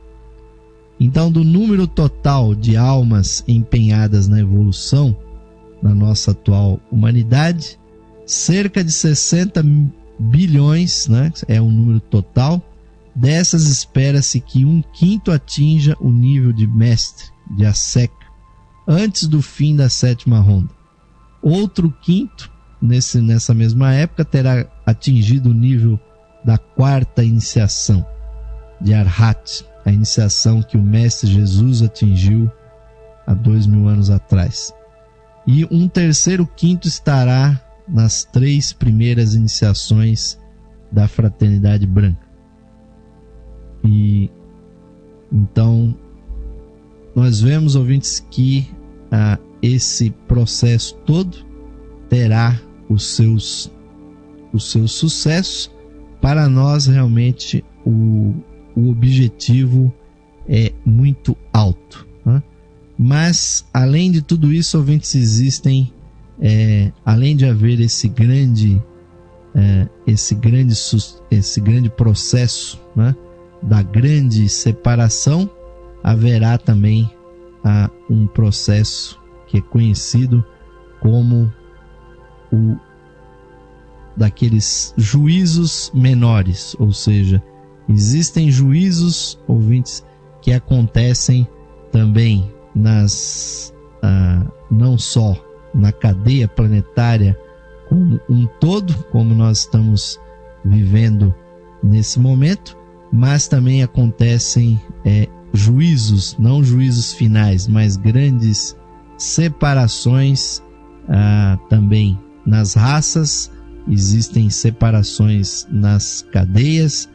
Então, do número total de almas empenhadas na evolução da nossa atual humanidade, cerca de 60 bilhões, né, é o número total. Dessas, espera-se que 1/5 atinja o nível de mestre, de Aseca, antes do fim da 7ª ronda. Outro 5 nessa mesma época terá atingido o nível da 4ª iniciação, de Arhat, a iniciação que o Mestre Jesus atingiu há 2000 anos atrás. E um terceiro 5 estará nas 3 primeiras iniciações da Fraternidade Branca. E então nós vemos, ouvintes, que esse processo todo terá os seus sucessos. Para nós, realmente, o objetivo é muito alto, né? Mas, além de tudo isso, ouvintes, existem, além de haver esse grande processo, né, da grande separação, haverá também um processo que é conhecido como o daqueles juízos menores, ou seja, existem juízos, ouvintes, que acontecem também não só na cadeia planetária como um todo, como nós estamos vivendo nesse momento, mas também acontecem juízos, não juízos finais, mas grandes separações também nas raças. Existem separações nas cadeias,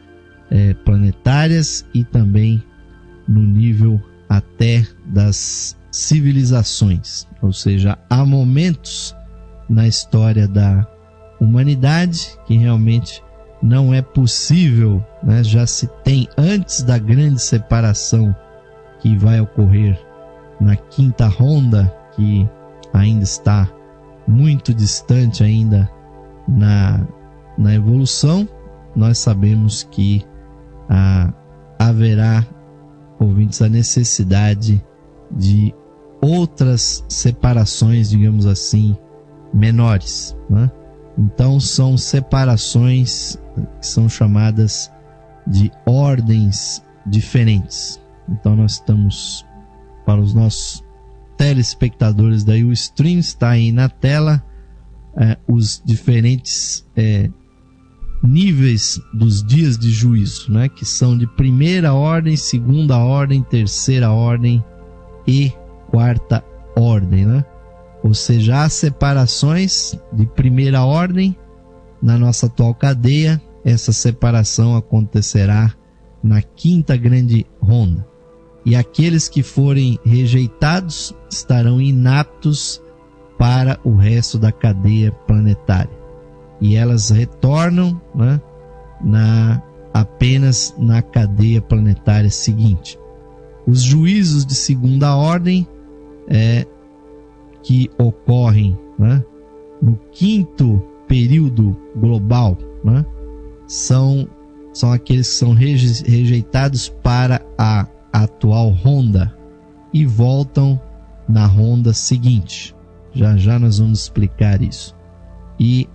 planetárias e também no nível até das civilizações. Ou seja, há momentos na história da humanidade que realmente não é possível, né? Já se tem, antes da grande separação que vai ocorrer na quinta ronda, que ainda está muito distante ainda na evolução, nós sabemos que haverá, ouvintes, a necessidade de outras separações, digamos assim, menores, né? Então são separações que são chamadas de ordens diferentes. Então nós estamos, para os nossos telespectadores daí, o stream está aí na tela, os diferentes níveis dos dias de juízo, né? Que são de primeira ordem, segunda ordem, terceira ordem e quarta ordem, né? Ou seja, há separações de primeira ordem na nossa atual cadeia. Essa separação acontecerá na quinta grande ronda. E aqueles que forem rejeitados estarão inaptos para o resto da cadeia planetária. E elas retornam, né, apenas na cadeia planetária seguinte. Os juízos de segunda ordem que ocorrem, né, no quinto período global, né, são aqueles que são rejeitados para a atual ronda e voltam na ronda seguinte. Já nós vamos explicar isso. E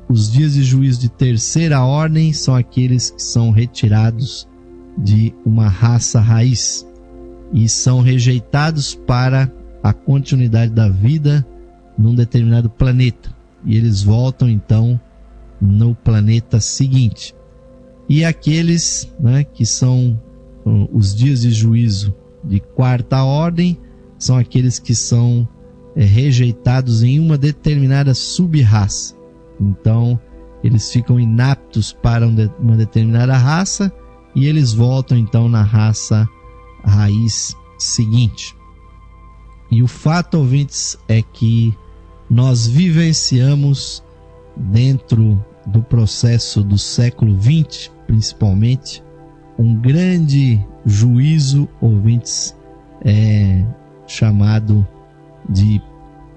os dias de juízo de terceira ordem são aqueles que são retirados de uma raça raiz e são rejeitados para a continuidade da vida num determinado planeta. E eles voltam então no planeta seguinte. E aqueles, né, que são os dias de juízo de quarta ordem são aqueles que são rejeitados em uma determinada sub-raça. Então eles ficam inaptos para uma determinada raça e eles voltam então na raça raiz seguinte. E o fato, ouvintes, é que nós vivenciamos dentro do processo do século XX, principalmente, um grande juízo, ouvintes, chamado de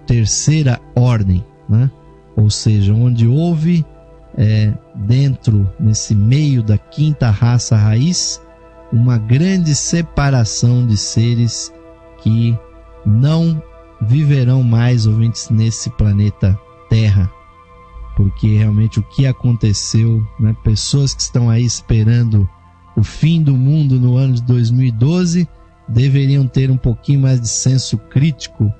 terceira ordem, né? Ou seja, onde houve dentro, nesse meio da quinta raça raiz, uma grande separação de seres que não viverão mais, ouvintes, nesse planeta Terra, porque realmente o que aconteceu, né? Pessoas que estão aí esperando o fim do mundo no ano de 2012 deveriam ter um pouquinho mais de senso crítico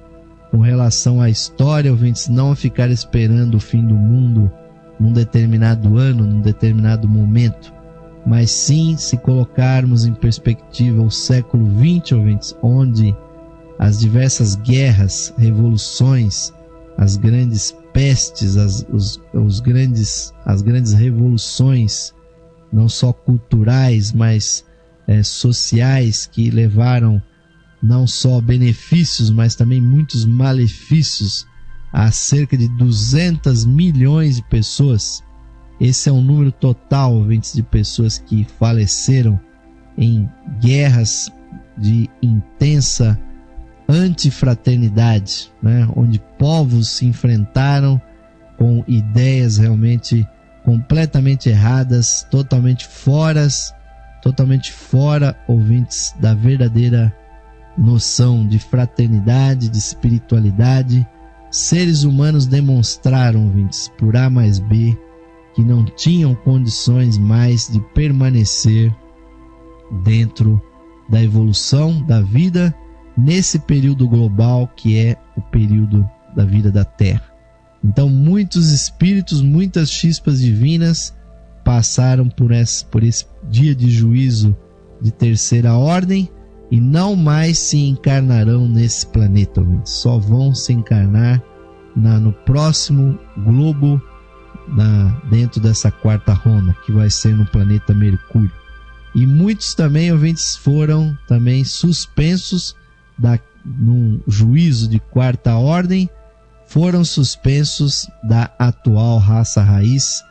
com relação à história, ouvintes, não ficar esperando o fim do mundo num determinado ano, num determinado momento, mas sim se colocarmos em perspectiva o século XX, ouvintes, onde as diversas guerras, revoluções, as grandes pestes, as grandes revoluções, não só culturais, mas sociais, que levaram não só benefícios, mas também muitos malefícios a cerca de 200 milhões de pessoas. Esse é um número total, ouvintes, de pessoas que faleceram em guerras de intensa antifraternidade, né? Onde povos se enfrentaram com ideias realmente completamente erradas, totalmente fora, ouvintes, da verdadeira noção de fraternidade, de espiritualidade. Seres humanos demonstraram, ouvintes, por A mais B, que não tinham condições mais de permanecer dentro da evolução da vida nesse período global que é o período da vida da Terra. Então muitos espíritos, muitas chispas divinas passaram por esse dia de juízo de terceira ordem e não mais se encarnarão nesse planeta, ouvintes. Só vão se encarnar no próximo globo, dentro dessa quarta ronda, que vai ser no planeta Mercúrio. E muitos também, ouvintes, foram também suspensos num juízo de quarta ordem, foram suspensos da atual raça raiz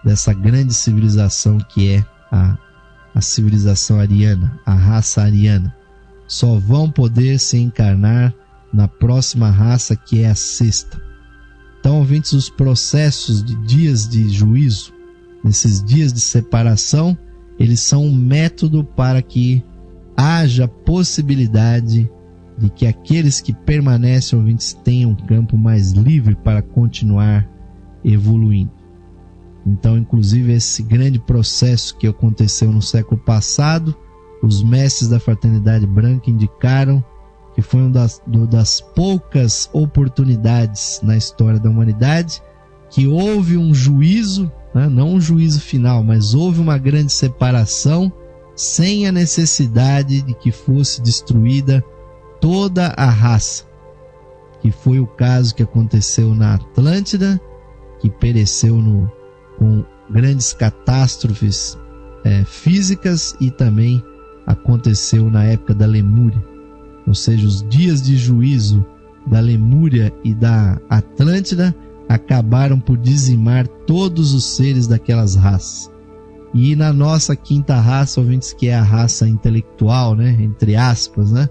dessa grande civilização que é a civilização ariana, a raça ariana. Só vão poder se encarnar na próxima raça, que é a sexta. Então, ouvintes, os processos de dias de juízo, nesses dias de separação, eles são um método para que haja possibilidade de que aqueles que permanecem, ouvintes, tenham um campo mais livre para continuar evoluindo. Então, inclusive, esse grande processo que aconteceu no século passado, os mestres da Fraternidade Branca indicaram que foi uma das poucas oportunidades na história da humanidade que houve um juízo, né? Não um juízo final, mas houve uma grande separação sem a necessidade de que fosse destruída toda a raça, que foi o caso que aconteceu na Atlântida, que pereceu com grandes catástrofes físicas, e também aconteceu na época da Lemúria. Ou seja, os dias de juízo da Lemúria e da Atlântida acabaram por dizimar todos os seres daquelas raças. E na nossa quinta raça, ouvintes, que é a raça intelectual, né? Entre aspas, né?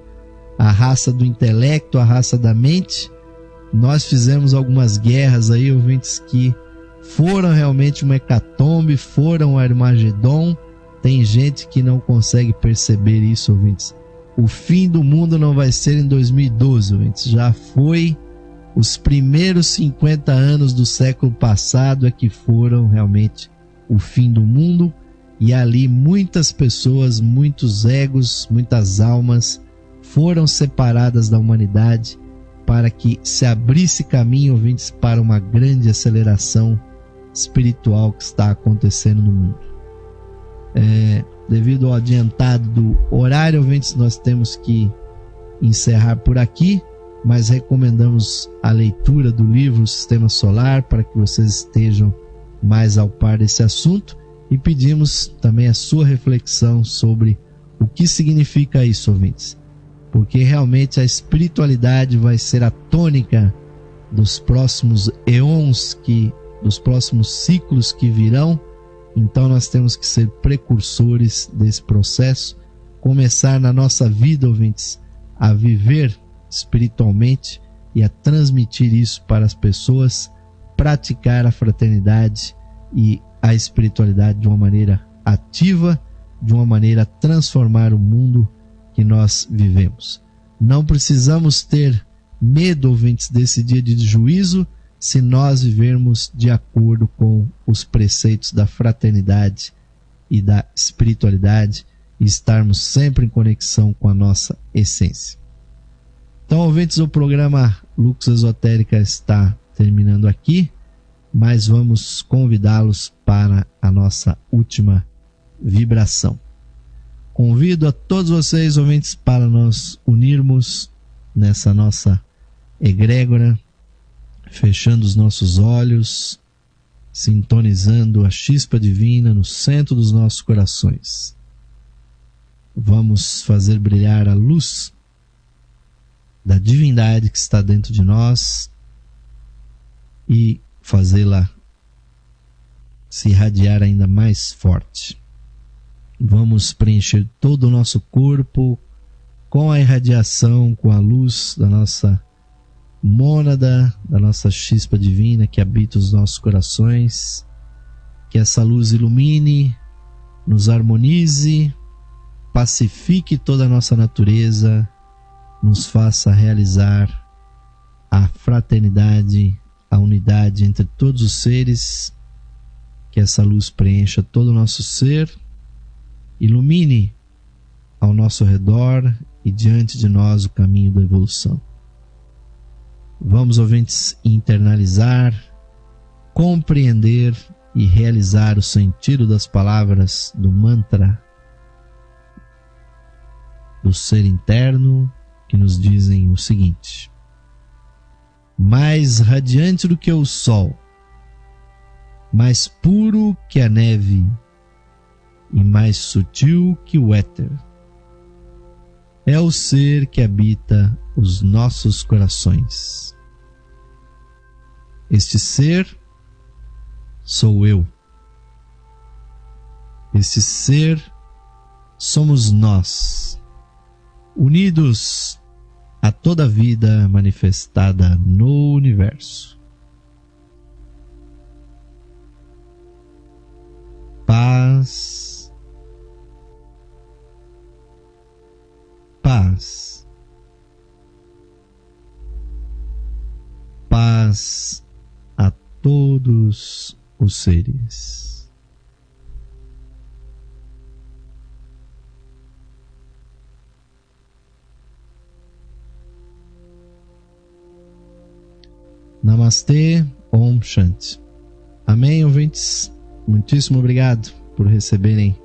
A raça do intelecto, a raça da mente, nós fizemos algumas guerras aí, ouvintes, que foram realmente uma hecatombe, foram um Armagedon. Tem gente que não consegue perceber isso, ouvintes. O fim do mundo não vai ser em 2012, ouvintes. Já foi os primeiros 50 anos do século passado é que foram realmente o fim do mundo. E ali muitas pessoas, muitos egos, muitas almas foram separadas da humanidade para que se abrisse caminho, ouvintes, para uma grande aceleração espiritual que está acontecendo no mundo. Devido ao adiantado do horário, ouvintes, nós temos que encerrar por aqui, mas recomendamos a leitura do livro Sistema Solar para que vocês estejam mais ao par desse assunto, e pedimos também a sua reflexão sobre o que significa isso, ouvintes, porque realmente a espiritualidade vai ser a tônica dos próximos eons, dos próximos ciclos que virão. Então nós temos que ser precursores desse processo, começar na nossa vida, ouvintes, a viver espiritualmente e a transmitir isso para as pessoas, praticar a fraternidade e a espiritualidade de uma maneira ativa, de uma maneira a transformar o mundo que nós vivemos. Não precisamos ter medo, ouvintes, desse dia de juízo, se nós vivermos de acordo com os preceitos da fraternidade e da espiritualidade e estarmos sempre em conexão com a nossa essência. Então, ouvintes, o programa Lux Esotérica está terminando aqui, mas vamos convidá-los para a nossa última vibração. Convido a todos vocês, ouvintes, para nós unirmos nessa nossa egrégora, fechando os nossos olhos, sintonizando a chispa divina no centro dos nossos corações. Vamos fazer brilhar a luz da divindade que está dentro de nós e fazê-la se irradiar ainda mais forte. Vamos preencher todo o nosso corpo com a irradiação, com a luz da nossa mônada, da nossa chispa divina que habita os nossos corações. Que essa luz ilumine, nos harmonize, pacifique toda a nossa natureza, nos faça realizar a fraternidade, a unidade entre todos os seres. Que essa luz preencha todo o nosso ser, ilumine ao nosso redor e diante de nós o caminho da evolução. Vamos, ouvintes, internalizar, compreender e realizar o sentido das palavras do mantra do ser interno, que nos dizem o seguinte: mais radiante do que o sol, mais puro que a neve, e mais sutil que o éter. É o ser que habita os nossos corações. Este ser sou eu. Este ser somos nós, unidos a toda a vida manifestada no universo. Paz, paz, paz a todos os seres. Namastê, Om Shanti. Amém, ouvintes? Muitíssimo obrigado por receberem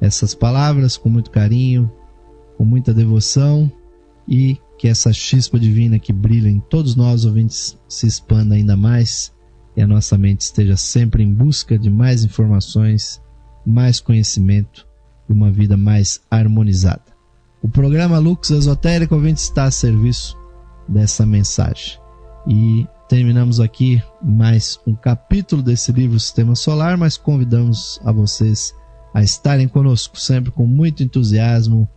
essas palavras com muito carinho, com muita devoção, e que essa chispa divina que brilha em todos nós, ouvintes, se expanda ainda mais e a nossa mente esteja sempre em busca de mais informações, mais conhecimento e uma vida mais harmonizada. O programa Lux Esotérico, ouvintes, está a serviço dessa mensagem. E terminamos aqui mais um capítulo desse livro Sistema Solar, mas convidamos a vocês a estarem conosco sempre com muito entusiasmo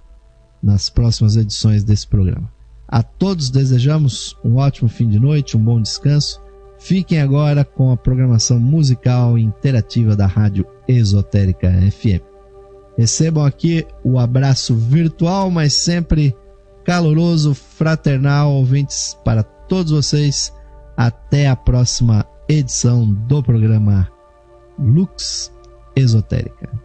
nas próximas edições desse programa. A todos desejamos um ótimo fim de noite, um bom descanso. Fiquem agora com a programação musical e interativa da Rádio Esotérica FM. Recebam aqui o abraço virtual, mas sempre caloroso, fraternal, ouvintes, para todos vocês. Até a próxima edição do programa Lux Esotérica.